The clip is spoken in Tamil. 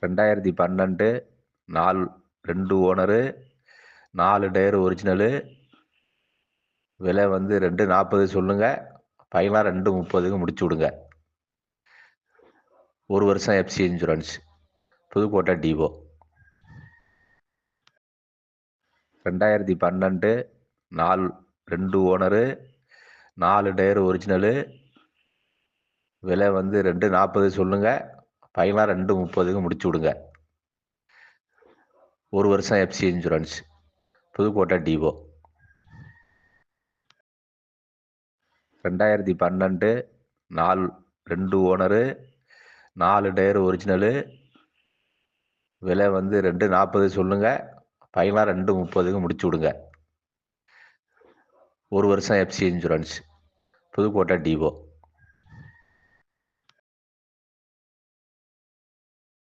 2012 2 ஓனரு, 4 டயர் ஒரிஜினலு, விலை வந்து 240 சொல்லுங்க, ஃபைனலாக 230க்கு முடிச்சு விடுங்க. 1 வருஷம் எஃப்சி இன்சூரன்ஸ், புதுக்கோட்டை டிவோ. 2012 2 ஓனரு, 4 டயர் ஒரிஜினலு, விலை வந்து 240 சொல்லுங்க, ஃபைனலாக 230க்கு முடிச்சு விடுங்க. 1 வருஷம் எஃப்சி இன்சூரன்ஸ், புதுக்கோட்டை டிவோ. 2012 2 ஓனரு, 4 டயர் ஒரிஜினலு, விலை வந்து 240 சொல்லுங்க, ஃபைனலாக 230க்கு முடிச்சு விடுங்க. 1 வருஷம் எஃப்சி இன்சூரன்ஸ், புதுக்கோட்டை டிவோ.